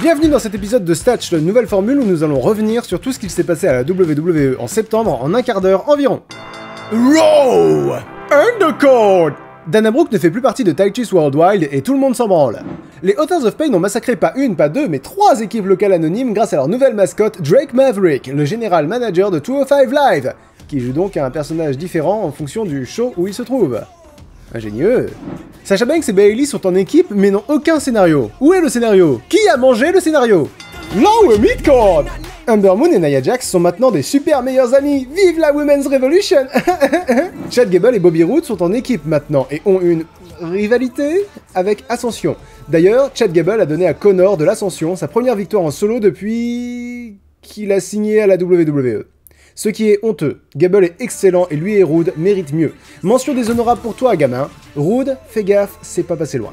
Bienvenue dans cet épisode de Statch, la nouvelle formule où nous allons revenir sur tout ce qu'il s'est passé à la WWE en septembre en un quart d'heure environ. Raw! Undercard! Dana Brooke ne fait plus partie de Titus Worldwide et tout le monde s'en branle. Les Authors of Pain ont massacré pas une, pas deux, mais 3 équipes locales anonymes grâce à leur nouvelle mascotte Drake Maverick, le général manager de 205 Live, qui joue donc un personnage différent en fonction du show où il se trouve. Ingénieux. Sasha Banks et Bayley sont en équipe mais n'ont aucun scénario. Où est le scénario? Qui a mangé le scénario? Lower Midcard! Ember Moon et Nia Jax sont maintenant des super meilleurs amis. Vive la Women's Revolution! Chad Gable et Bobby Roode sont en équipe maintenant et ont une rivalité avec Ascension. D'ailleurs, Chad Gable a donné à Connor de l'Ascension sa première victoire en solo depuis qu'il a signé à la WWE. Ce qui est honteux. Gable est excellent et lui et Roode méritent mieux. Mention déshonorable pour toi, gamin. Roode, fais gaffe, c'est pas passé loin.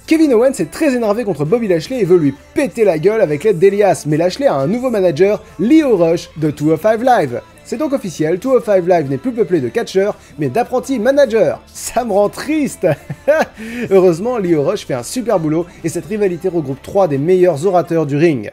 Kevin Owens est très énervé contre Bobby Lashley et veut lui péter la gueule avec l'aide d'Elias, mais Lashley a un nouveau manager, Lio Rush, de 205 Live. C'est donc officiel, 205 Live n'est plus peuplé de catcheurs, mais d'apprentis managers. Ça me rend triste. Heureusement, Lio Rush fait un super boulot et cette rivalité regroupe 3 des meilleurs orateurs du ring.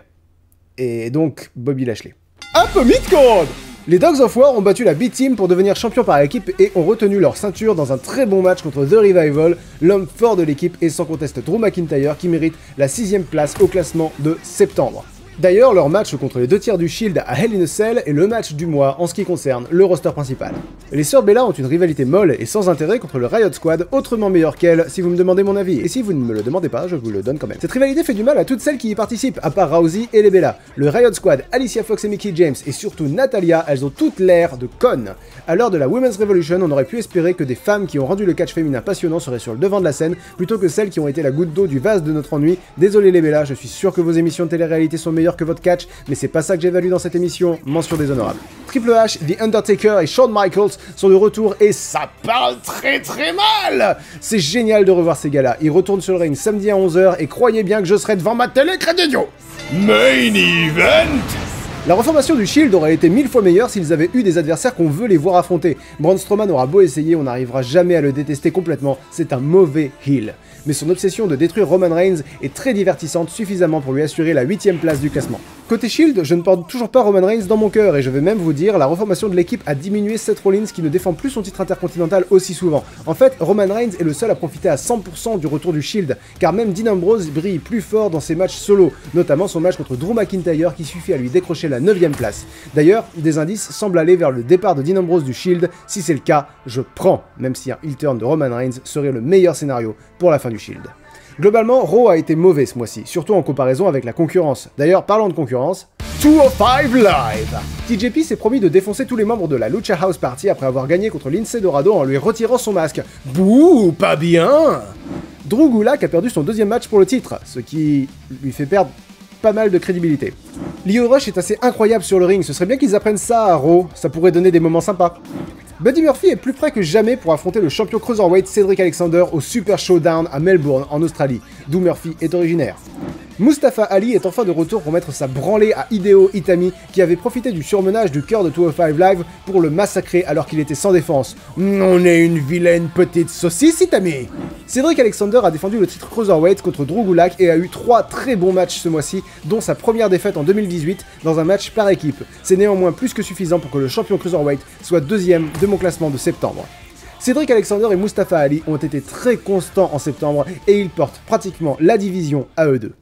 Et donc, Bobby Lashley. Up Midcard! Les Dogs of War ont battu la B-Team pour devenir champions par équipe et ont retenu leur ceinture dans un très bon match contre The Revival, l'homme fort de l'équipe et sans conteste Drew McIntyre qui mérite la 6ème place au classement de septembre. D'ailleurs, leur match contre les 2 tiers du Shield à Hell in a Cell est le match du mois en ce qui concerne le roster principal. Les sœurs Bella ont une rivalité molle et sans intérêt contre le Riot Squad, autrement meilleur qu'elle, si vous me demandez mon avis. Et si vous ne me le demandez pas, je vous le donne quand même. Cette rivalité fait du mal à toutes celles qui y participent, à part Rousey et les Bella. Le Riot Squad, Alicia Fox et Mickie James, et surtout Natalia, elles ont toutes l'air de connes. À l'heure de la Women's Revolution, on aurait pu espérer que des femmes qui ont rendu le catch féminin passionnant seraient sur le devant de la scène, plutôt que celles qui ont été la goutte d'eau du vase de notre ennui. Désolé les Bella, je suis sûr que vos émissions de télé-réalité sont meilleures que votre catch, mais c'est pas ça que j'évalue dans cette émission, mention déshonorable. Triple H, The Undertaker et Shawn Michaels sont de retour et ça parle très mal. C'est génial de revoir ces gars-là, ils retournent sur le ring samedi à 11h et croyez bien que je serai devant ma télé crédidio. Main Event. La reformation du Shield aurait été 1000 fois meilleure s'ils avaient eu des adversaires qu'on veut les voir affronter. Braun Strowman aura beau essayer, on n'arrivera jamais à le détester complètement, c'est un mauvais heel. Mais son obsession de détruire Roman Reigns est très divertissante, suffisamment pour lui assurer la 8ème place du classement. Côté Shield, je ne porte toujours pas Roman Reigns dans mon cœur, et je vais même vous dire, la reformation de l'équipe a diminué Seth Rollins qui ne défend plus son titre intercontinental aussi souvent. En fait, Roman Reigns est le seul à profiter à 100% du retour du Shield, car même Dean Ambrose brille plus fort dans ses matchs solo, notamment son match contre Drew McIntyre qui suffit à lui décrocher la 9ème place. D'ailleurs, des indices semblent aller vers le départ de Dean Ambrose du Shield, si c'est le cas, je prends, même si un heel turn de Roman Reigns serait le meilleur scénario pour la fin du Shield. Globalement, Raw a été mauvais ce mois-ci, surtout en comparaison avec la concurrence. D'ailleurs, parlant de concurrence, 205 Live! TJP s'est promis de défoncer tous les membres de la Lucha House Party après avoir gagné contre Lince Dorado en lui retirant son masque. Bouh, pas bien! Drew Gulak a perdu son 2e match pour le titre, ce qui lui fait perdre pas mal de crédibilité. Lio Rush est assez incroyable sur le ring, ce serait bien qu'ils apprennent ça à Raw, ça pourrait donner des moments sympas. Buddy Murphy est plus près que jamais pour affronter le champion Cruiserweight Cedric Alexander au Super Showdown à Melbourne, en Australie, d'où Murphy est originaire. Mustafa Ali est enfin de retour pour mettre sa branlée à Hideo Itami, qui avait profité du surmenage du cœur de 205 Live pour le massacrer alors qu'il était sans défense. On est une vilaine petite saucisse, Itami! Cedric Alexander a défendu le titre Cruiserweight contre Drew Gulak et a eu 3 très bons matchs ce mois-ci, dont sa première défaite en 2018 dans un match par équipe. C'est néanmoins plus que suffisant pour que le champion Cruiserweight soit 2ème de mon classement de septembre. Cedric Alexander et Mustafa Ali ont été très constants en septembre et ils portent pratiquement la division à eux deux.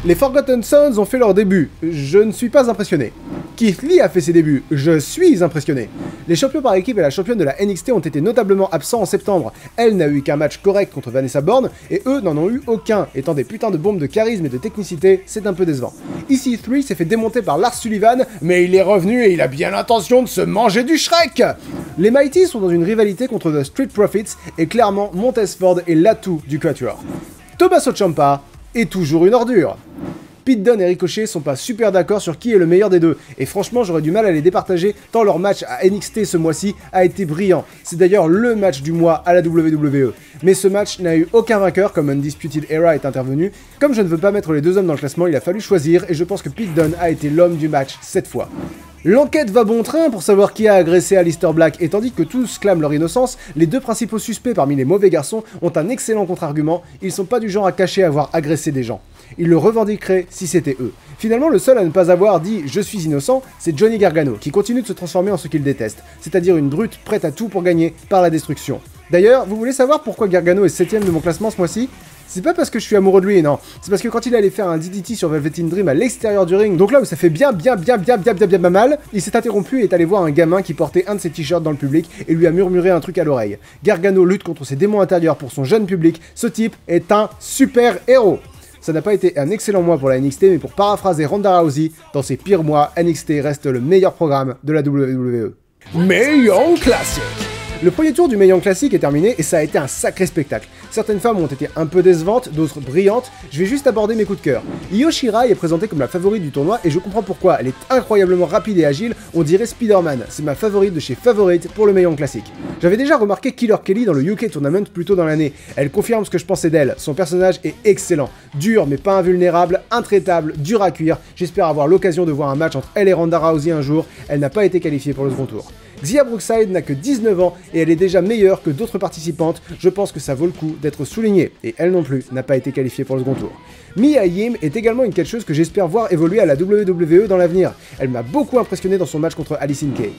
Les Forgotten Sons ont fait leur début, je ne suis pas impressionné. Keith Lee a fait ses débuts, je suis impressionné. Les champions par équipe et la championne de la NXT ont été notablement absents en septembre. Elle n'a eu qu'un match correct contre Vanessa Borne, et eux n'en ont eu aucun, étant des putains de bombes de charisme et de technicité, c'est un peu décevant. EC3 s'est fait démonter par Lars Sullivan, mais il est revenu et il a bien l'intention de se manger du Shrek. Les Mighty sont dans une rivalité contre The Street Profits, et clairement Montez Ford est l'atout du Quatuor. Tommaso Ciampa est toujours une ordure. Pete Dunne et Ricochet sont pas super d'accord sur qui est le meilleur des deux, et franchement j'aurais du mal à les départager tant leur match à NXT ce mois-ci a été brillant. C'est d'ailleurs le match du mois à la WWE. Mais ce match n'a eu aucun vainqueur comme Undisputed Era est intervenu. Comme je ne veux pas mettre les deux hommes dans le classement, il a fallu choisir, et je pense que Pete Dunne a été l'homme du match cette fois. L'enquête va bon train pour savoir qui a agressé Aleister Black, et tandis que tous clament leur innocence, les deux principaux suspects parmi les mauvais garçons ont un excellent contre-argument, ils sont pas du genre à cacher avoir agressé des gens. Ils le revendiqueraient si c'était eux. Finalement, le seul à ne pas avoir dit « je suis innocent », c'est Johnny Gargano, qui continue de se transformer en ce qu'il déteste, c'est-à-dire une brute prête à tout pour gagner par la destruction. D'ailleurs, vous voulez savoir pourquoi Gargano est 7ème de mon classement ce mois-ci ? C'est pas parce que je suis amoureux de lui, non. C'est parce que quand il allait faire un DDT sur Velveteen Dream à l'extérieur du ring, donc là où ça fait bien mal, il s'est interrompu et est allé voir un gamin qui portait un de ses t-shirts dans le public et lui a murmuré un truc à l'oreille. Gargano lutte contre ses démons intérieurs pour son jeune public, ce type est un super héros. Ça n'a pas été un excellent mois pour la NXT, mais pour paraphraser Ronda Rousey, dans ses pires mois, NXT reste le meilleur programme de la WWE. Mae Young Classic. Le premier tour du Mae Young Classic est terminé et ça a été un sacré spectacle. Certaines femmes ont été un peu décevantes, d'autres brillantes, je vais juste aborder mes coups de cœur. Io Shirai est présentée comme la favorite du tournoi et je comprends pourquoi, elle est incroyablement rapide et agile, on dirait Spider-Man, c'est ma favorite de chez Favorite pour le Mae Young Classic. J'avais déjà remarqué Killer Kelly dans le UK Tournament plus tôt dans l'année, elle confirme ce que je pensais d'elle, son personnage est excellent, dur mais pas invulnérable, intraitable, dur à cuire, j'espère avoir l'occasion de voir un match entre elle et Ronda Rousey un jour, elle n'a pas été qualifiée pour le second tour. Xia Brookside n'a que 19 ans et elle est déjà meilleure que d'autres participantes, je pense que ça vaut le coup d'être souligné, et elle non plus n'a pas été qualifiée pour le second tour. Mia Yim est également une catcheuse que j'espère voir évoluer à la WWE dans l'avenir, elle m'a beaucoup impressionné dans son match contre Alice in Kay.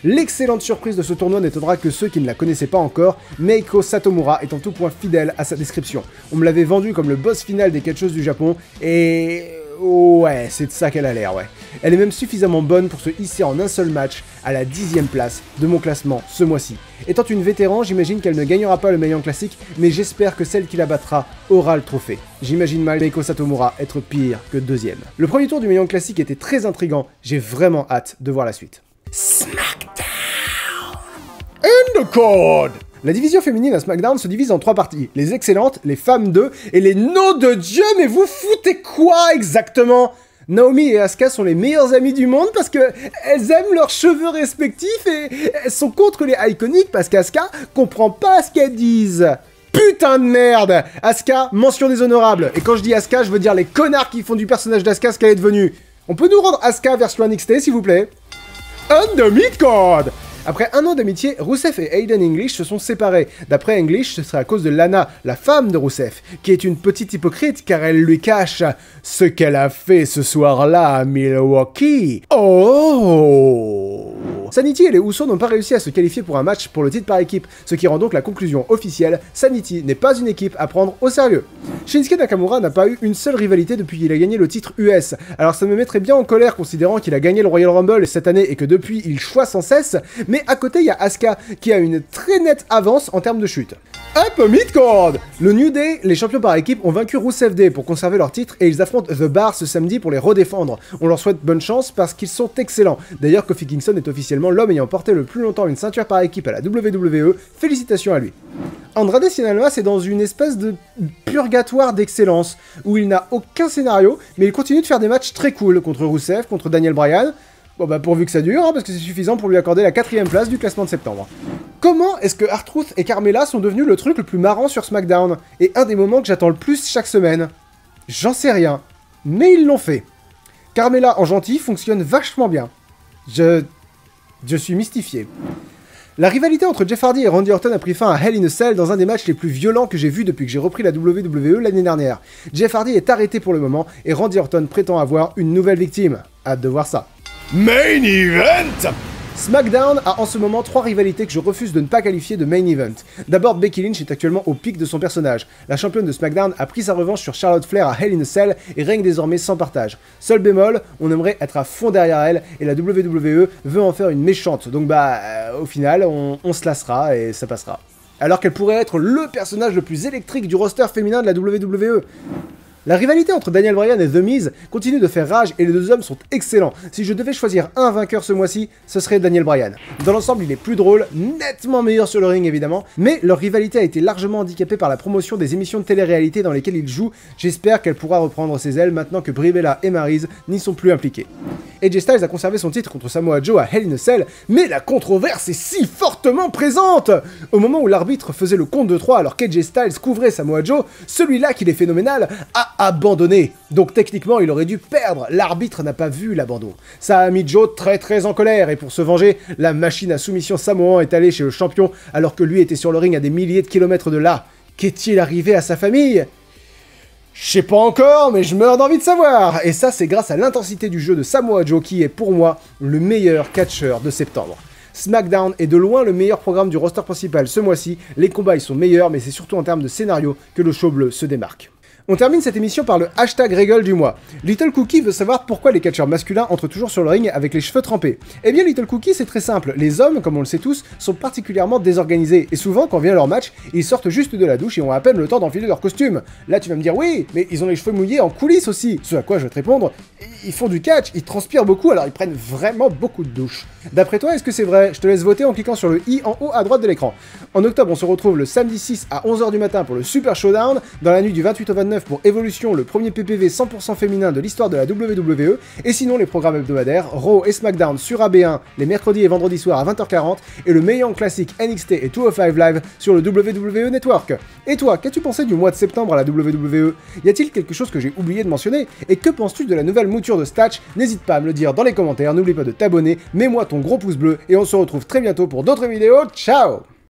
L'excellente surprise de ce tournoi n'étonnera que ceux qui ne la connaissaient pas encore, Meiko Satomura est en tout point fidèle à sa description. On me l'avait vendue comme le boss final des catcheuses du Japon, et... ouais, c'est de ça qu'elle a l'air, ouais. Elle est même suffisamment bonne pour se hisser en un seul match à la 10ème place de mon classement ce mois-ci. Étant une vétéran, j'imagine qu'elle ne gagnera pas le Mae Young Classic, mais j'espère que celle qui la battra aura le trophée. J'imagine mal Meiko Satomura être pire que deuxième. Le premier tour du Mae Young Classic était très intriguant, j'ai vraiment hâte de voir la suite. SmackDown! Undercard! La division féminine à SmackDown se divise en 3 parties, les excellentes, les femmes 2 et les noms de Dieu, mais vous foutez quoi exactement? Naomi et Asuka sont les meilleures amies du monde parce que elles aiment leurs cheveux respectifs et elles sont contre les iconiques parce qu'Asuka comprend pas ce qu'elles disent. Putain de merde! Asuka, mention déshonorable. Et quand je dis Asuka, je veux dire les connards qui font du personnage d'Asuka ce qu'elle est devenue. On peut nous rendre Asuka version NXT s'il vous plaît? On the mid-card! Après un an d'amitié, Rusev et Aiden English se sont séparés. D'après English, ce serait à cause de Lana, la femme de Rusev, qui est une petite hypocrite car elle lui cache ce qu'elle a fait ce soir-là à Milwaukee. Oh! Sanity et les Usos n'ont pas réussi à se qualifier pour un match pour le titre par équipe, ce qui rend donc la conclusion officielle, Sanity n'est pas une équipe à prendre au sérieux. Shinsuke Nakamura n'a pas eu une seule rivalité depuis qu'il a gagné le titre US, alors ça me mettrait bien en colère considérant qu'il a gagné le Royal Rumble cette année et que depuis il choit sans cesse, mais à côté il y a Asuka qui a une très nette avance en termes de chute. Up mid-card! Le New Day, les champions par équipe, ont vaincu Rusev Day pour conserver leur titre et ils affrontent The Bar ce samedi pour les redéfendre. On leur souhaite bonne chance parce qu'ils sont excellents. D'ailleurs, Kofi Kingston est officiellement l'homme ayant porté le plus longtemps une ceinture par équipe à la WWE, félicitations à lui. Andrade Cien Almas est dans une espèce de purgatoire d'excellence, où il n'a aucun scénario, mais il continue de faire des matchs très cool contre Rusev, contre Daniel Bryan. Bon bah pourvu que ça dure, hein, parce que c'est suffisant pour lui accorder la 4ème place du classement de septembre. Comment est-ce que R-Truth et Carmella sont devenus le truc le plus marrant sur SmackDown, et un des moments que j'attends le plus chaque semaine? J'en sais rien, mais ils l'ont fait. Carmella en gentil fonctionne vachement bien. Je suis mystifié. La rivalité entre Jeff Hardy et Randy Orton a pris fin à Hell in a Cell dans un des matchs les plus violents que j'ai vu depuis que j'ai repris la WWE l'année dernière. Jeff Hardy est arrêté pour le moment, et Randy Orton prétend avoir une nouvelle victime. Hâte de voir ça. Main Event! SmackDown a en ce moment 3 rivalités que je refuse de ne pas qualifier de Main Event. D'abord, Becky Lynch est actuellement au pic de son personnage. La championne de SmackDown a pris sa revanche sur Charlotte Flair à Hell in a Cell et règne désormais sans partage. Seul bémol, on aimerait être à fond derrière elle et la WWE veut en faire une méchante. Donc au final, on se lassera et ça passera. Alors qu'elle pourrait être le personnage le plus électrique du roster féminin de la WWE. La rivalité entre Daniel Bryan et The Miz continue de faire rage et les deux hommes sont excellents. Si je devais choisir un vainqueur ce mois-ci, ce serait Daniel Bryan. Dans l'ensemble, il est plus drôle, nettement meilleur sur le ring évidemment, mais leur rivalité a été largement handicapée par la promotion des émissions de télé-réalité dans lesquelles ils jouent. J'espère qu'elle pourra reprendre ses ailes maintenant que Brie Bella et Maryse n'y sont plus impliqués. AJ Styles a conservé son titre contre Samoa Joe à Hell in a Cell, mais la controverse est si fortement présente! Au moment où l'arbitre faisait le compte de 3 alors qu'AJ Styles couvrait Samoa Joe, celui-là qui est phénoménal a abandonné. Donc techniquement, il aurait dû perdre. L'arbitre n'a pas vu l'abandon. Ça a mis Joe très en colère, et pour se venger, la machine à soumission samoan est allée chez le champion alors que lui était sur le ring à des milliers de kilomètres de là. Qu'est-il arrivé à sa famille? Je sais pas encore, mais je meurs d'envie de savoir. Et ça, c'est grâce à l'intensité du jeu de Samoa Joe qui est pour moi le meilleur catcheur de septembre. SmackDown est de loin le meilleur programme du roster principal ce mois-ci, les combats ils sont meilleurs, mais c'est surtout en termes de scénario que le show bleu se démarque. On termine cette émission par le hashtag règle du mois. Little Cookie veut savoir pourquoi les catcheurs masculins entrent toujours sur le ring avec les cheveux trempés. Eh bien Little Cookie c'est très simple, les hommes, comme on le sait tous, sont particulièrement désorganisés, et souvent quand vient leur match, ils sortent juste de la douche et ont à peine le temps d'enfiler leur costume. Là tu vas me dire oui, mais ils ont les cheveux mouillés en coulisses aussi, ce à quoi je vais te répondre, ils font du catch, ils transpirent beaucoup alors ils prennent vraiment beaucoup de douches. D'après toi, est-ce que c'est vrai? Je te laisse voter en cliquant sur le i en haut à droite de l'écran. En octobre on se retrouve le samedi 6 à 11h du matin pour le Super Showdown, dans la nuit du 28 au 29 pour Evolution, le premier PPV 100% féminin de l'histoire de la WWE, et sinon les programmes hebdomadaires, Raw et SmackDown sur AB1 les mercredis et vendredis soirs à 20h40, et le meilleur classique NXT et 205 Live sur le WWE Network. Et toi, qu'as-tu pensé du mois de septembre à la WWE? Y a-t-il quelque chose que j'ai oublié de mentionner? Et que penses-tu de la nouvelle mouture de Statch? N'hésite pas à me le dire dans les commentaires, n'oublie pas de t'abonner, mets-moi ton gros pouce bleu, et on se retrouve très bientôt pour d'autres vidéos, ciao!